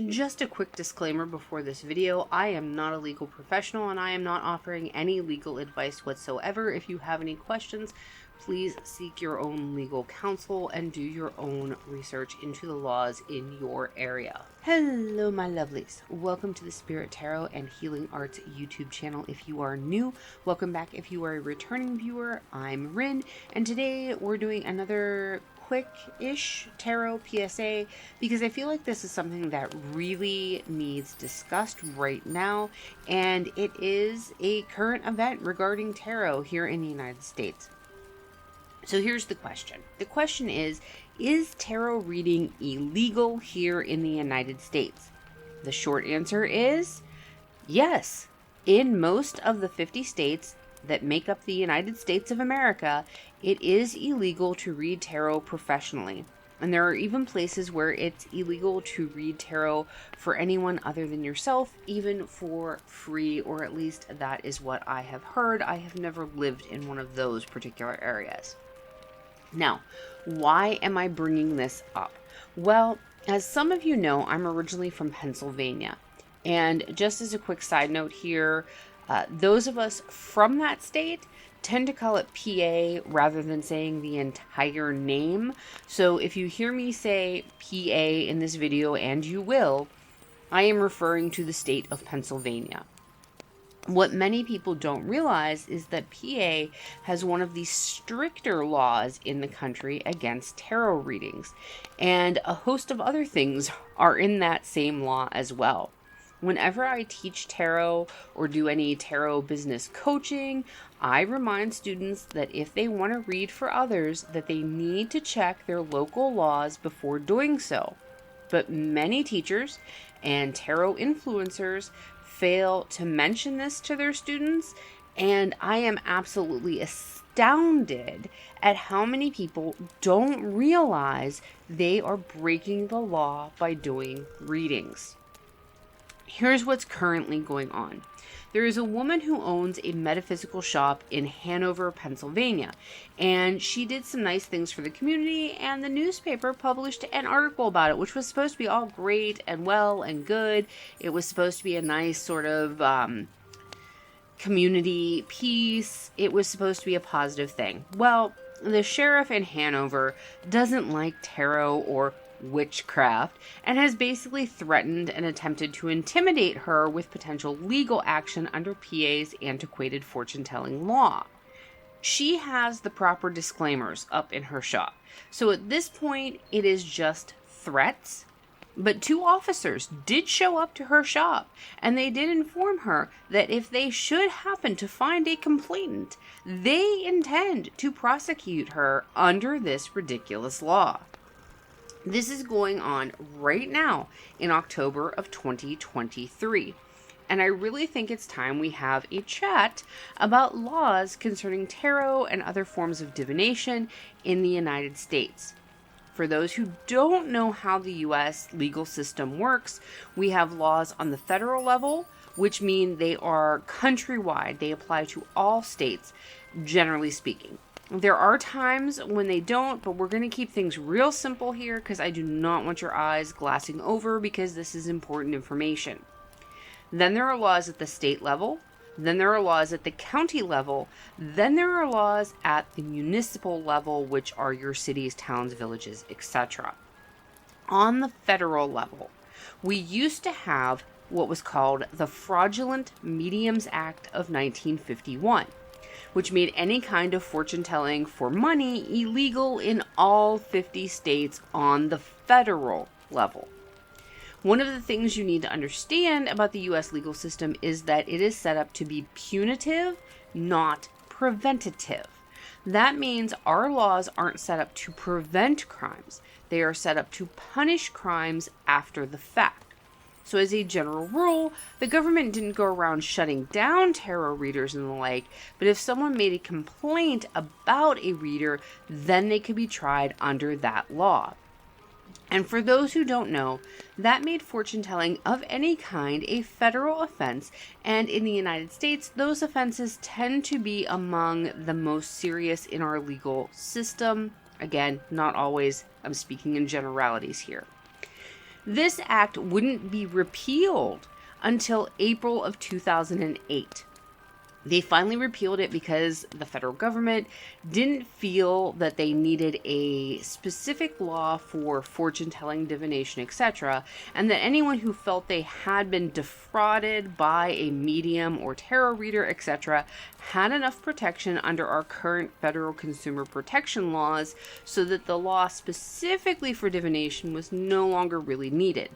Just a quick disclaimer before this video, I am not a legal professional and I am not offering any legal advice whatsoever. If you have any questions, please seek your own legal counsel and do your own research into the laws in your area. Hello my lovelies, welcome to the Spirit Tarot and Healing Arts YouTube channel. If you are new, welcome back. If you are a returning viewer, I'm Rin, and today we're doing another quick-ish tarot PSA because I feel like this is something that really needs discussed right now, and it is a current event regarding tarot here in the United States. So here's the question. The question is tarot reading illegal here in the United States? The short answer is yes. In most of the 50 states that make up the United States of America, it is illegal to read tarot professionally. And there are even places where it's illegal to read tarot for anyone other than yourself, even for free, or at least that is what I have heard. I have never lived in one of those particular areas. Now, why am I bringing this up? Well, as some of you know, I'm originally from Pennsylvania. And just as a quick side note here, those of us from that state tend to call it PA rather than saying the entire name. So if you hear me say PA in this video, and you will, I am referring to the state of Pennsylvania. What many people don't realize is that PA has one of the stricter laws in the country against tarot readings, and a host of other things are in that same law as well. Whenever I teach tarot or do any tarot business coaching, I remind students that if they want to read for others, that they need to check their local laws before doing so. But many teachers and tarot influencers fail to mention this to their students, and I am absolutely astounded at how many people don't realize they are breaking the law by doing readings. Here's what's currently going on. There is a woman who owns a metaphysical shop in Hanover, Pennsylvania, and she did some nice things for the community, and the newspaper published an article about it, which was supposed to be all great and well and good. It was supposed to be a nice sort of community piece. It was supposed to be a positive thing. Well, the sheriff in Hanover doesn't like tarot or witchcraft and has basically threatened and attempted to intimidate her with potential legal action under PA's antiquated fortune-telling law. She has the proper disclaimers up in her shop, so at this point it is just threats. But 2 officers did show up to her shop, and they did inform her that if they should happen to find a complainant, they intend to prosecute her under this ridiculous law. This is going on right now in October of 2023. And I really think it's time we have a chat about laws concerning tarot and other forms of divination in the United States. For those who don't know how the U.S. legal system works, we have laws on the federal level, which mean they are countrywide. They apply to all states, generally speaking. There are times when they don't, but we're going to keep things real simple here because I do not want your eyes glassing over, because this is important information. Then there are laws at the state level. Then there are laws at the county level. Then there are laws at the municipal level, which are your cities, towns, villages, etc. On the federal level, we used to have what was called the Fraudulent Mediums Act of 1951. Which made any kind of fortune-telling for money illegal in all 50 states on the federal level. One of the things you need to understand about the U.S. legal system is that it is set up to be punitive, not preventative. That means our laws aren't set up to prevent crimes. They are set up to punish crimes after the fact. So as a general rule, the government didn't go around shutting down tarot readers and the like, but if someone made a complaint about a reader, then they could be tried under that law. And for those who don't know, that made fortune-telling of any kind a federal offense, and in the United States, those offenses tend to be among the most serious in our legal system. Again, not always. I'm speaking in generalities here. This act wouldn't be repealed until April of 2008. They finally repealed it because the federal government didn't feel that they needed a specific law for fortune telling, divination, etc., and that anyone who felt they had been defrauded by a medium or tarot reader, etc., had enough protection under our current federal consumer protection laws so that the law specifically for divination was no longer really needed.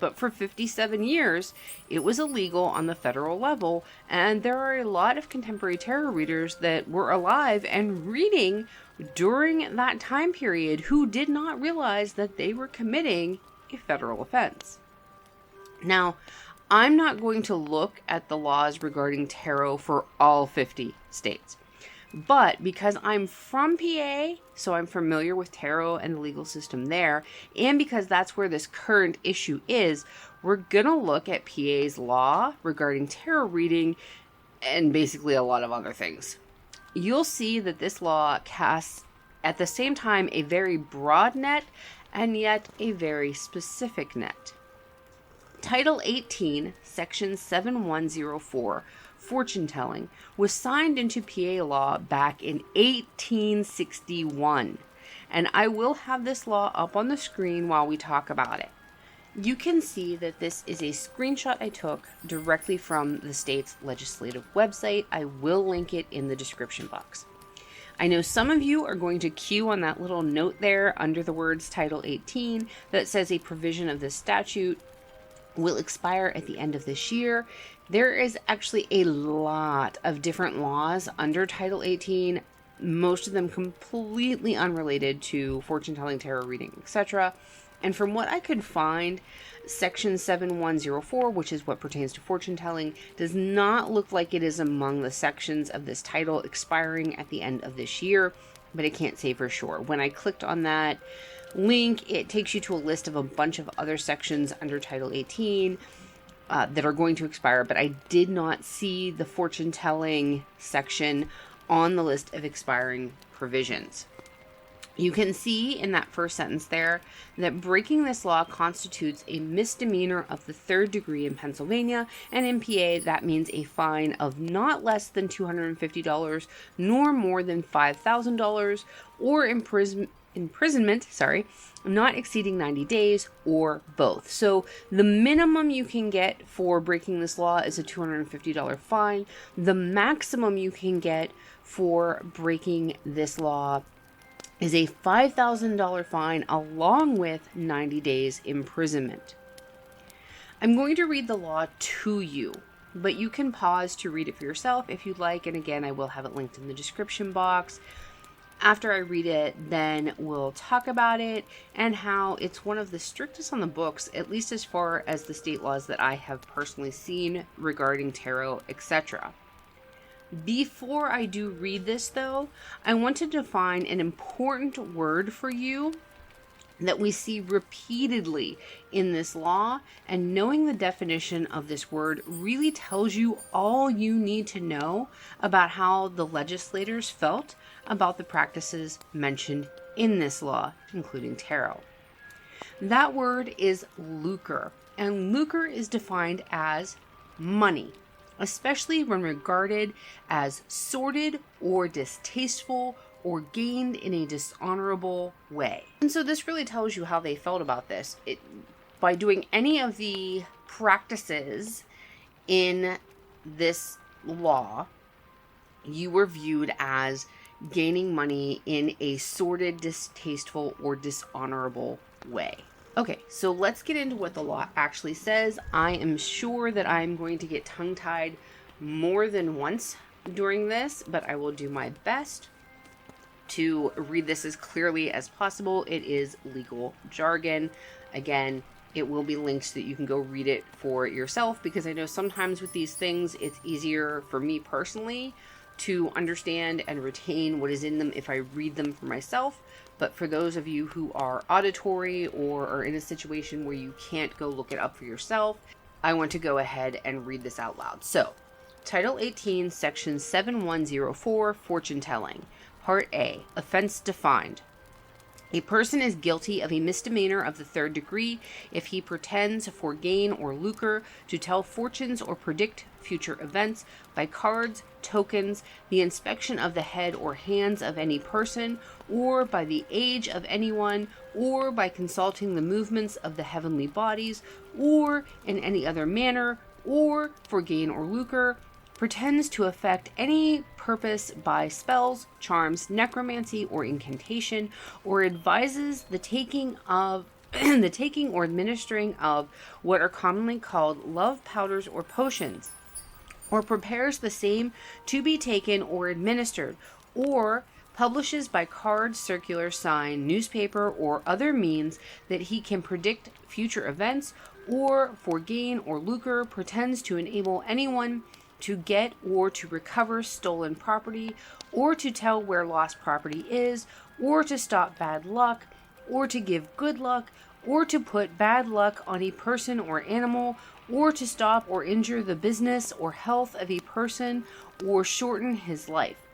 But for 57 years, it was illegal on the federal level, and there are a lot of contemporary tarot readers that were alive and reading during that time period who did not realize that they were committing a federal offense. Now, I'm not going to look at the laws regarding tarot for all 50 states. But because I'm from PA, so I'm familiar with tarot and the legal system there, and because that's where this current issue is, we're going to look at PA's law regarding tarot reading and basically a lot of other things. You'll see that this law casts at the same time a very broad net and yet a very specific net. Title 18, Section 7104, Fortune Telling, was signed into PA law back in 1861, and I will have this law up on the screen while we talk about it. You can see that this is a screenshot I took directly from the state's legislative website. I will link it in the description box. I know some of you are going to cue on that little note there under the words Title 18 that says a provision of this statute will expire at the end of this year. There is actually a lot of different laws under Title 18, most of them completely unrelated to fortune telling, tarot reading, etc. And from what I could find, Section 7104, which is what pertains to fortune telling, does not look like it is among the sections of this title expiring at the end of this year, but I can't say for sure. When I clicked on that link, it takes you to a list of a bunch of other sections under Title 18 that are going to expire, but I did not see the fortune telling section on the list of expiring provisions. You can see in that first sentence there that breaking this law constitutes a misdemeanor of the 3rd degree in Pennsylvania, and in PA that means a fine of not less than $250 nor more than $5,000, or imprisonment, not exceeding 90 days, or both. So the minimum you can get for breaking this law is a $250 fine. The maximum you can get for breaking this law is a $5,000 fine along with 90 days imprisonment. I'm going to read the law to you, but you can pause to read it for yourself if you'd like, and again, I will have it linked in the description box. After I read it, then we'll talk about it and how it's one of the strictest on the books, at least as far as the state laws that I have personally seen regarding tarot, etc. Before I do read this, though, I want to define an important word for you that we see repeatedly in this law, and knowing the definition of this word really tells you all you need to know about how the legislators felt about the practices mentioned in this law, including tarot. That word is lucre, and lucre is defined as money, especially when regarded as sordid or distasteful or gained in a dishonorable way. And so this really tells you how they felt about this. By doing any of the practices in this law, you were viewed as gaining money in a sordid, distasteful, or dishonorable way. Okay, so let's get into what the law actually says. I am sure that I'm going to get tongue-tied more than once during this, but I will do my best to read this as clearly as possible. It is legal jargon. Again, it will be linked so that you can go read it for yourself, because I know sometimes with these things, it's easier for me personally to understand and retain what is in them if I read them for myself. But for those of you who are auditory or are in a situation where you can't go look it up for yourself, I want to go ahead and read this out loud. So, Title 18, Section 7104, Fortune Telling. Part A, Offense Defined. A person is guilty of a misdemeanor of the third degree if he pretends for gain or lucre to tell fortunes or predict future events by cards, tokens, the inspection of the head or hands of any person, or by the age of anyone, or by consulting the movements of the heavenly bodies, or in any other manner, or for gain or lucre, pretends to effect any purpose by spells, charms, necromancy, or incantation, or advises the taking of the taking or administering of what are commonly called love powders or potions, or prepares the same to be taken or administered, or publishes by card, circular, sign, newspaper, or other means that he can predict future events, or for gain or lucre pretends to enable anyone to get or to recover stolen property, or to tell where lost property is, or to stop bad luck, or to give good luck, or to put bad luck on a person or animal, or to stop or injure the business or health of a person, or shorten his life,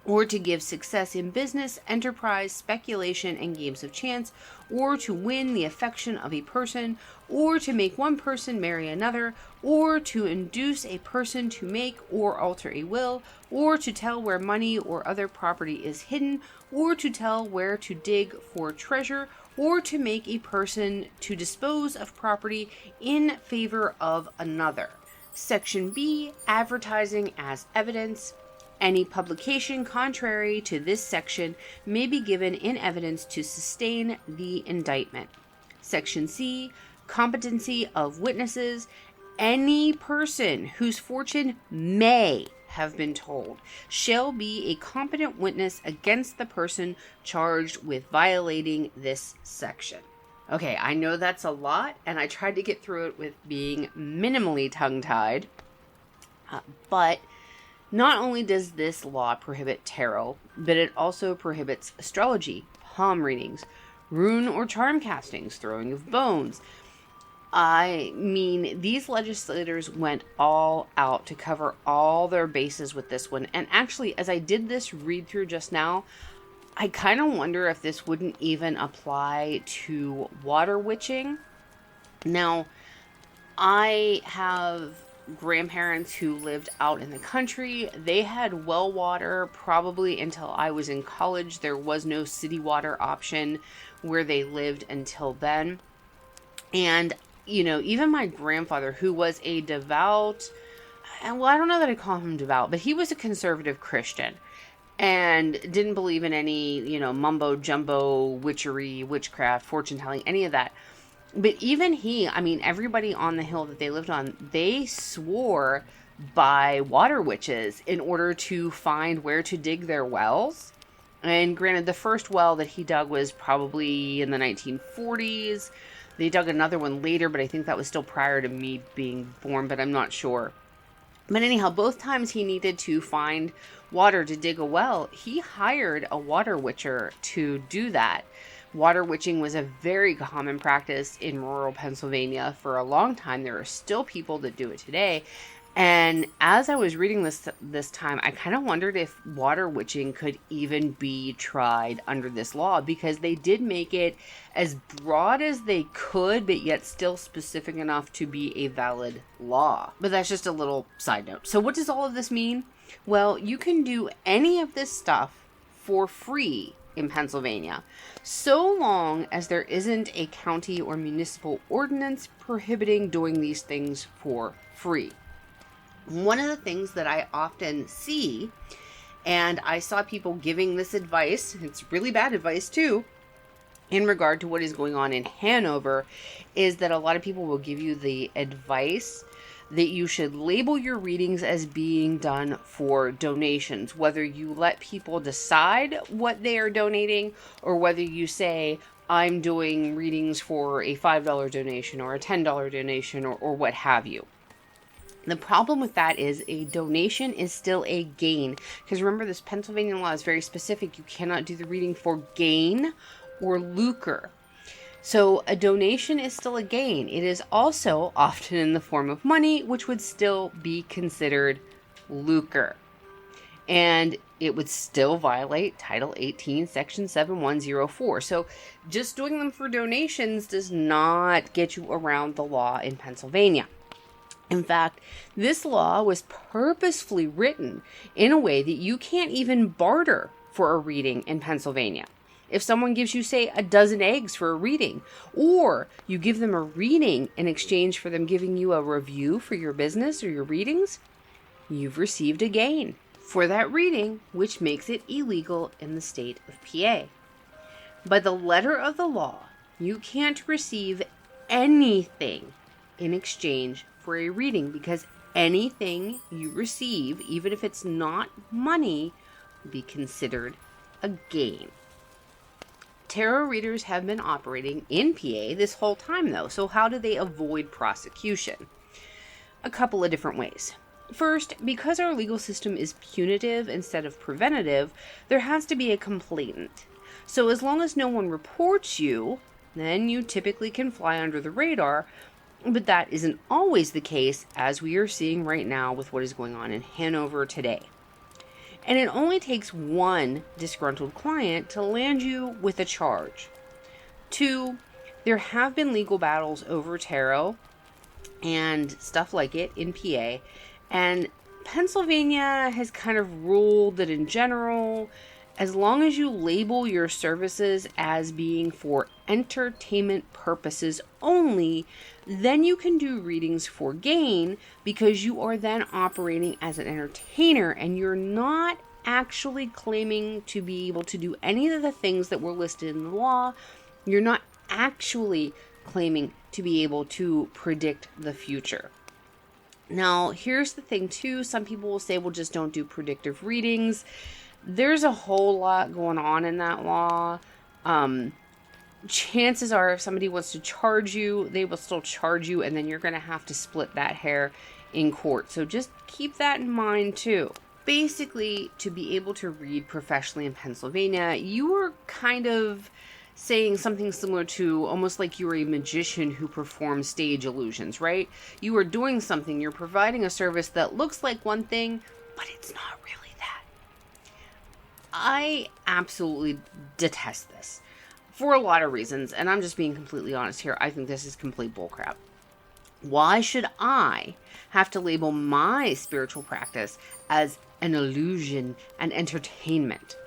or to give success in business, enterprise, speculation, and games of chance, or to win the affection of a person, or to make one person marry another, or to induce a person to make or alter a will, or to tell where money or other property is hidden, or to tell where to dig for treasure, or to make a person to dispose of property in favor of another. Section B, advertising as evidence. Any publication contrary to this section may be given in evidence to sustain the indictment. Section C, competency of witnesses. Any person whose fortune may have been told shall be a competent witness against the person charged with violating this section. Okay, I know that's a lot, and I tried to get through it with being minimally tongue-tied, but not only does this law prohibit tarot, but it also prohibits astrology, palm readings, rune or charm castings, throwing of bones. I mean, these legislators went all out to cover all their bases with this one. And actually, as I did this read through just now, I kind of wonder if this wouldn't even apply to water witching. Now, I have grandparents who lived out in the country. They had well water probably until I was in college. There was no city water option where they lived until then. And, you know, even my grandfather, who was a devout, well, I don't know that I call him devout, but he was a conservative Christian and didn't believe in any, you know, mumbo jumbo, witchery, witchcraft, fortune telling, any of that. But even he, I mean, everybody on the hill that they lived on, they swore by water witches in order to find where to dig their wells. And granted, the first well that he dug was probably in the 1940s. They dug another one later, but I think that was still prior to me being born, but I'm not sure. But anyhow, both times he needed to find water to dig a well, he hired a water witcher to do that. Water witching was a very common practice in rural Pennsylvania for a long time. There are still people that do it today. And as I was reading this time, I kind of wondered if water witching could even be tried under this law, because they did make it as broad as they could, but yet still specific enough to be a valid law. But that's just a little side note. So what does all of this mean? Well, you can do any of this stuff for free in Pennsylvania, so long as there isn't a county or municipal ordinance prohibiting doing these things for free. One of the things that I often see, and I saw people giving this advice, it's really bad advice too, in regard to what is going on in Hanover, is that a lot of people will give you the advice that you should label your readings as being done for donations, whether you let people decide what they are donating, or whether you say, I'm doing readings for a $5 donation or a $10 donation, or what have you. The problem with that is a donation is still a gain, because remember, this Pennsylvania law is very specific. You cannot do the reading for gain or lucre. So a donation is still a gain. It is also often in the form of money, which would still be considered lucre. and it would still violate Title 18, Section 7104. So just doing them for donations does not get you around the law in Pennsylvania. In fact, this law was purposefully written in a way that you can't even barter for a reading in Pennsylvania. If someone gives you, say, a dozen eggs for a reading, or you give them a reading in exchange for them giving you a review for your business or your readings, you've received a gain for that reading, which makes it illegal in the state of PA. By the letter of the law, you can't receive anything in exchange for a reading, because anything you receive, even if it's not money, will be considered a gain. Tarot readers have been operating in PA this whole time, though, so how do they avoid prosecution? A couple of different ways. First, because our legal system is punitive instead of preventative, there has to be a complainant. So as long as no one reports you, then you typically can fly under the radar, but that isn't always the case, as we are seeing right now with what is going on in Hanover today. And it only takes one disgruntled client to land you with a charge. 2, there have been legal battles over tarot and stuff like it in PA, and Pennsylvania has kind of ruled that in general, as long as you label your services as being for entertainment purposes only, then you can do readings for gain, because you are then operating as an entertainer and you're not actually claiming to be able to do any of the things that were listed in the law. You're not actually claiming to be able to predict the future. Now, here's the thing too. Some people will say, well, just don't do predictive readings. There's a whole lot going on in that law. Chances are, if somebody wants to charge you, they will still charge you, and then you're going to have to split that hair in court. So just keep that in mind too. Basically, to be able to read professionally in Pennsylvania, you are kind of saying something similar to almost like you're a magician who performs stage illusions, right? You are doing something, you're providing a service that looks like one thing, but it's not really that. I absolutely detest this for a lot of reasons, and I'm just being completely honest here. I think this is complete bullcrap. Why should I have to label my spiritual practice as an illusion and entertainment?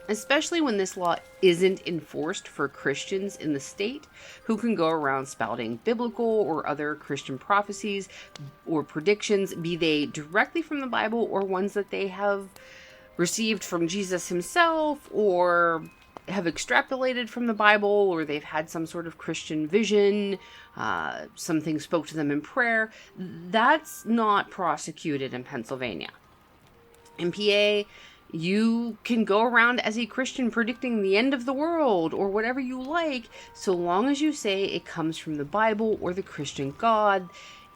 Especially when this law isn't enforced for Christians in the state who can go around spouting biblical or other Christian prophecies or predictions, be they directly from the Bible or ones that they have received from Jesus himself or have extrapolated from the Bible, or they've had some sort of Christian vision, something spoke to them in prayer. That's not prosecuted in Pennsylvania. In PA, you can go around as a Christian predicting the end of the world or whatever you like, so long as you say it comes from the Bible or the Christian God,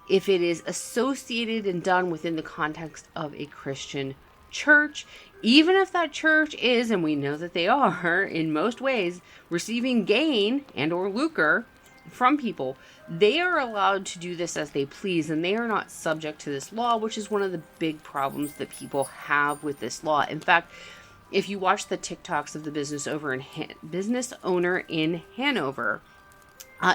if it is associated and done within the context of a Christian church, even if that church is, and we know that they are in most ways, receiving gain and or lucre from people, they are allowed to do this as they please, and they are not subject to this law, which is one of the big problems that people have with this law. In fact, if you watch the TikToks of the business owner in Hanover,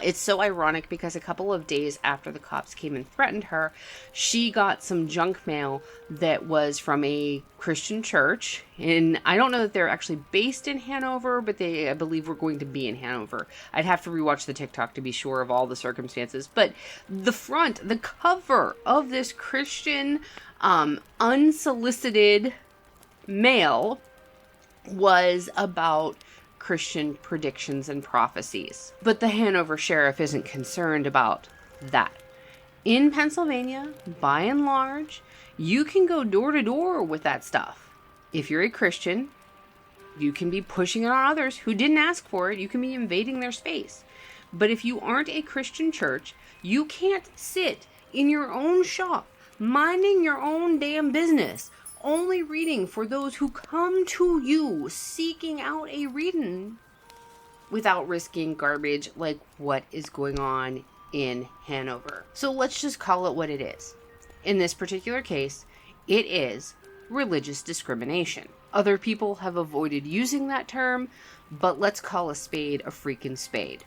it's so ironic because a couple of days after the cops came and threatened her, she got some junk mail that was from a Christian church. And I don't know that they're actually based in Hanover, but I believe were going to be in Hanover. I'd have to rewatch the TikTok to be sure of all the circumstances. But the cover of this Christian unsolicited mail was about Christian predictions and prophecies. But the Hanover sheriff isn't concerned about that. In Pennsylvania, by and large, you can go door to door with that stuff. If you're a Christian, you can be pushing it on others who didn't ask for it. You can be invading their space. But if you aren't a Christian church, you can't sit in your own shop, minding your own damn business, only reading for those who come to you seeking out a reading without risking garbage like what is going on in Hanover. So let's just call it what it is. In this particular case, it is religious discrimination. Other people have avoided using that term, but let's call a spade a freaking spade.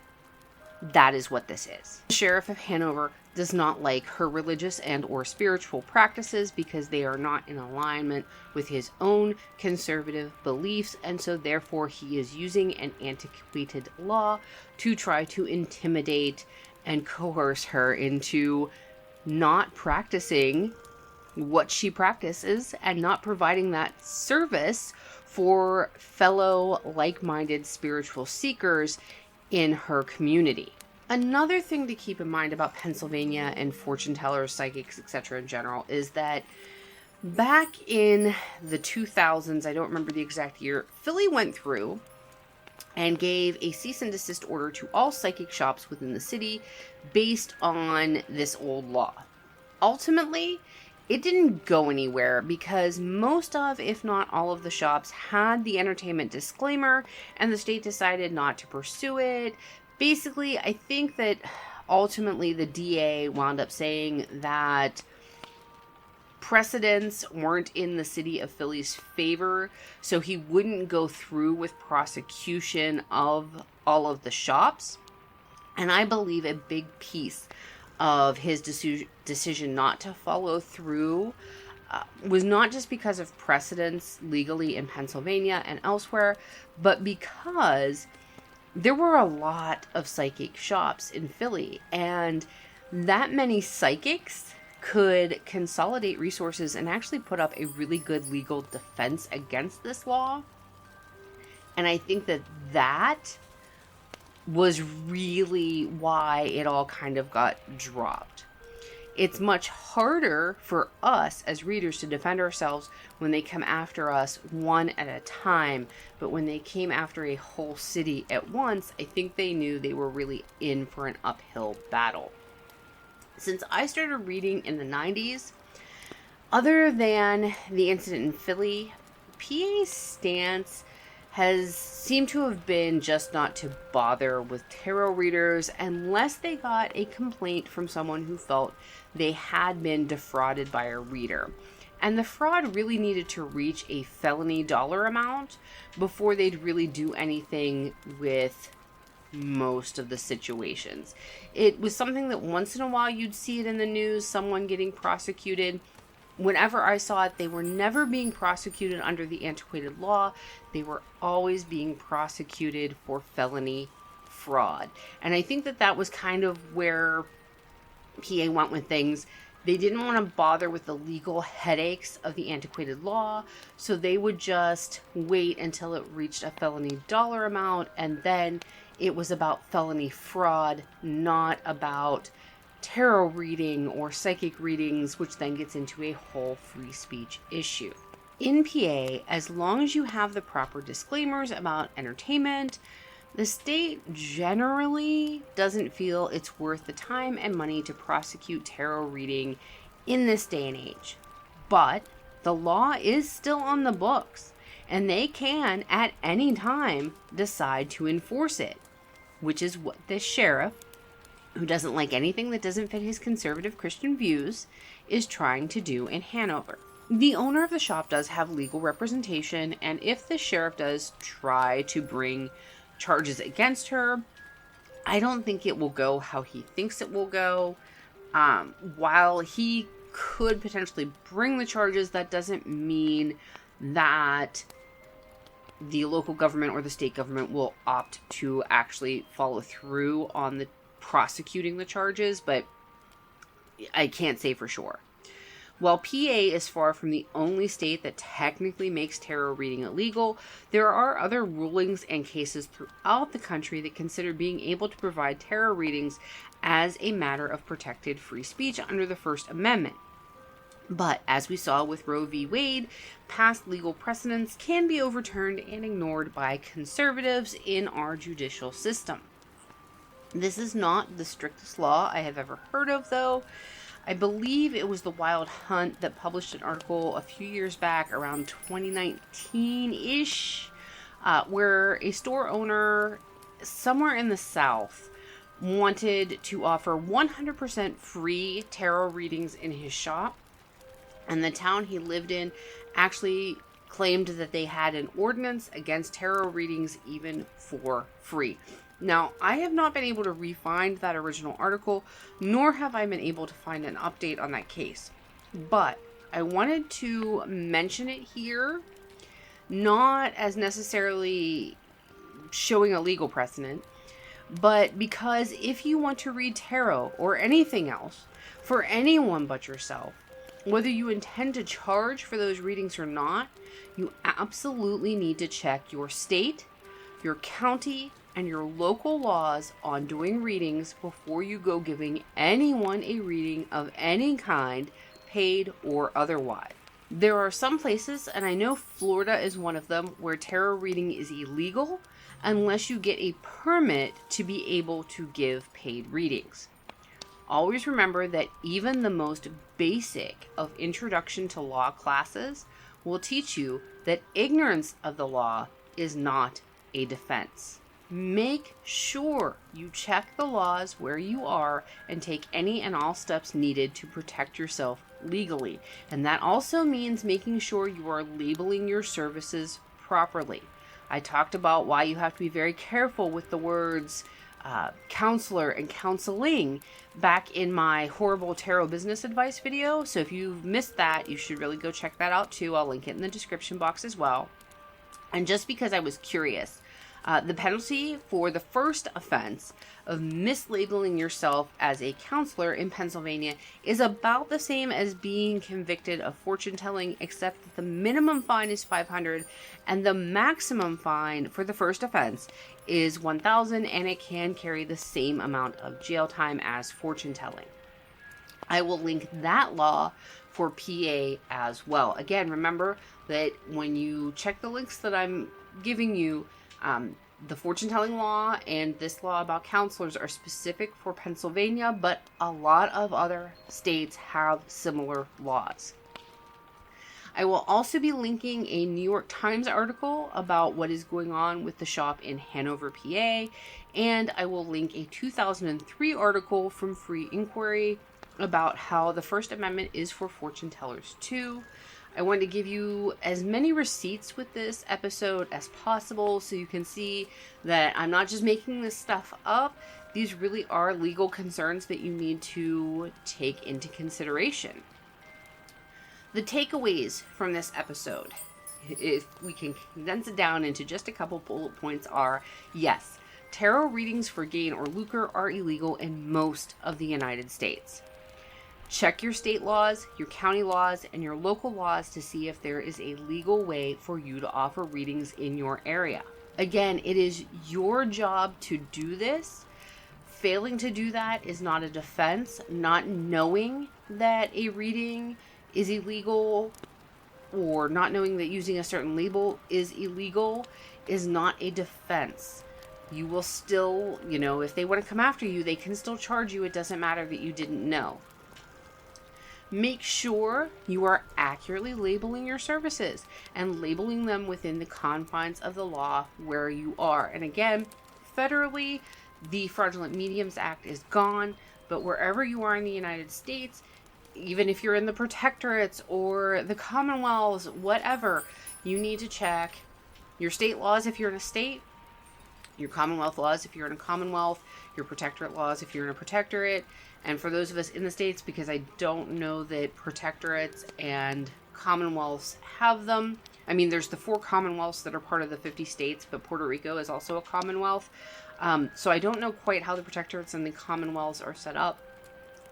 That is what this is. The Sheriff of Hanover does not like her religious and or spiritual practices because they are not in alignment with his own conservative beliefs, and so therefore he is using an antiquated law to try to intimidate and coerce her into not practicing what she practices and not providing that service for fellow like-minded spiritual seekers in her community. Another thing to keep in mind about Pennsylvania and fortune tellers, psychics, etc. in general is that back in the 2000s, I don't remember the exact year, Philly went through and gave a cease and desist order to all psychic shops within the city based on this old law. Ultimately, it didn't go anywhere because most of, if not all of the shops had the entertainment disclaimer and the state decided not to pursue it. Basically, I think that ultimately the DA wound up saying that precedents weren't in the city of Philly's favor, so he wouldn't go through with prosecution of all of the shops. And I believe a big piece of his decision not to follow through was not just because of precedents legally in Pennsylvania and elsewhere, but because there were a lot of psychic shops in Philly, and that many psychics could consolidate resources and actually put up a really good legal defense against this law. And I think that that was really why it all kind of got dropped. It's much harder for us as readers to defend ourselves when they come after us one at a time, but when they came after a whole city at once, I think they knew they were really in for an uphill battle. Since I started reading in the 90s, other than the incident in Philly, PA's stance has seemed to have been just not to bother with tarot readers unless they got a complaint from someone who felt they had been defrauded by a reader. And the fraud really needed to reach a felony dollar amount before they'd really do anything with most of the situations. It was something that once in a while you'd see it in the news, someone getting prosecuted. Whenever I saw it, they were never being prosecuted under the antiquated law. They were always being prosecuted for felony fraud. And I think that that was kind of where PA went with things. They didn't want to bother with the legal headaches of the antiquated law, so they would just wait until it reached a felony dollar amount, and then it was about felony fraud, not about tarot reading or psychic readings, which then gets into a whole free speech issue. In PA, as long as you have the proper disclaimers about entertainment, the state generally doesn't feel it's worth the time and money to prosecute tarot reading in this day and age. But the law is still on the books, and they can at any time decide to enforce it, which is what this sheriff, who doesn't like anything that doesn't fit his conservative Christian views, is trying to do in Hanover. The owner of the shop does have legal representation, and if the sheriff does try to bring charges against her, I don't think it will go how he thinks it will go. While he could potentially bring the charges, that doesn't mean that the local government or the state government will opt to actually follow through on the prosecuting the charges, but I can't say for sure. While PA is far from the only state that technically makes tarot reading illegal, there are other rulings and cases throughout the country that consider being able to provide tarot readings as a matter of protected free speech under the First Amendment. But as we saw with Roe v. Wade, past legal precedents can be overturned and ignored by conservatives in our judicial system. This is not the strictest law I have ever heard of, though. I believe it was the Wild Hunt that published an article a few years back, around 2019-ish, where a store owner somewhere in the South wanted to offer 100% free tarot readings in his shop. And the town he lived in actually claimed that they had an ordinance against tarot readings even for free. Now, I have not been able to re-find that original article, nor have I been able to find an update on that case. But I wanted to mention it here, not as necessarily showing a legal precedent, but because if you want to read tarot or anything else for anyone but yourself, whether you intend to charge for those readings or not, you absolutely need to check your state, your county, and your local laws on doing readings before you go giving anyone a reading of any kind, paid or otherwise. There are some places, and I know Florida is one of them, where tarot reading is illegal unless you get a permit to be able to give paid readings. Always remember that even the most basic of introduction to law classes will teach you that ignorance of the law is not a defense. Make sure you check the laws where you are and take any and all steps needed to protect yourself legally. And that also means making sure you are labeling your services properly. I talked about why you have to be very careful with the words counselor and counseling back in my horrible tarot business advice video. So if you've missed that, you should really go check that out too. I'll link it in the description box as well. And just because I was curious, the penalty for the first offense of mislabeling yourself as a counselor in Pennsylvania is about the same as being convicted of fortune telling, except that the minimum fine is $500 and the maximum fine for the first offense is $1,000, and it can carry the same amount of jail time as fortune telling. I will link that law for PA as well. Again, remember that when you check the links that I'm giving you, the fortune telling law and this law about counselors are specific for Pennsylvania, but a lot of other states have similar laws. I will also be linking a New York Times article about what is going on with the shop in Hanover, PA, and I will link a 2003 article from Free Inquiry about how the First Amendment is for fortune tellers too. I wanted to give you as many receipts with this episode as possible so you can see that I'm not just making this stuff up. These really are legal concerns that you need to take into consideration. The takeaways from this episode, if we can condense it down into just a couple bullet points, are yes, tarot readings for gain or lucre are illegal in most of the United States. Check your state laws, your county laws, and your local laws to see if there is a legal way for you to offer readings in your area. Again, it is your job to do this. Failing to do that is not a defense. Not knowing that a reading is illegal or not knowing that using a certain label is illegal is not a defense. You will still, if they want to come after you, they can still charge you. It doesn't matter that you didn't know. Make sure you are accurately labeling your services and labeling them within the confines of the law where you are. And again, federally, the Fraudulent Mediums Act is gone, but wherever you are in the United States, even if you're in the protectorates or the commonwealths, whatever, you need to check your state laws if you're in a state, your commonwealth laws if you're in a commonwealth, your protectorate laws if you're in a protectorate. And for those of us in the states, because I don't know that protectorates and commonwealths have them. I mean, there's the 4 commonwealths that are part of the 50 states, but Puerto Rico is also a commonwealth. So I don't know quite how the protectorates and the commonwealths are set up.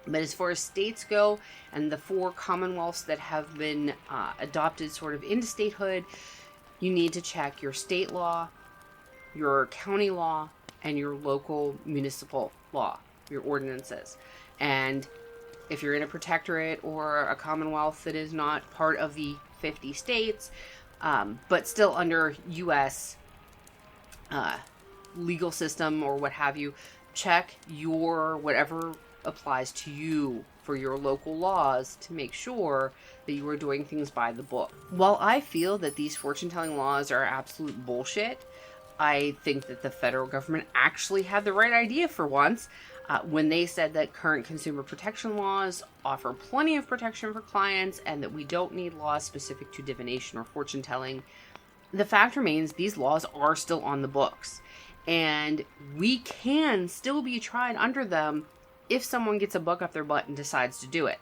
But as far as states go, and the 4 commonwealths that have been adopted sort of into statehood, you need to check your state law, your county law, and your local municipal law, your ordinances. And if you're in a protectorate or a commonwealth that is not part of the 50 states, but still under U.S. Legal system or what have you, check your whatever applies to you for your local laws to make sure that you are doing things by the book. While I feel that these fortune-telling laws are absolute bullshit, I think that the federal government actually had the right idea for once. when they said that current consumer protection laws offer plenty of protection for clients and that we don't need laws specific to divination or fortune telling, the fact remains these laws are still on the books, and we can still be tried under them if someone gets a bug up their butt and decides to do it.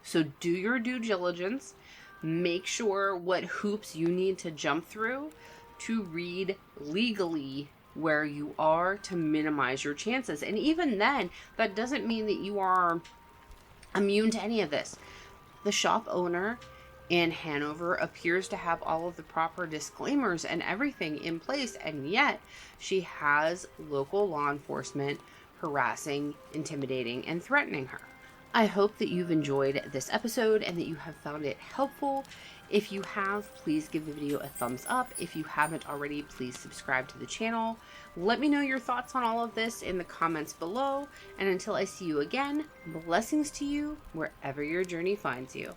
So do your due diligence. Make sure what hoops you need to jump through to read legally where you are to minimize your chances. And even then, that doesn't mean that you are immune to any of this. The shop owner in Hanover appears to have all of the proper disclaimers and everything in place, and yet she has local law enforcement harassing, intimidating, and threatening her. I hope that you've enjoyed this episode and that you have found it helpful. If you have, please give the video a thumbs up. If you haven't already, please subscribe to the channel. Let me know your thoughts on all of this in the comments below. And until I see you again, blessings to you wherever your journey finds you.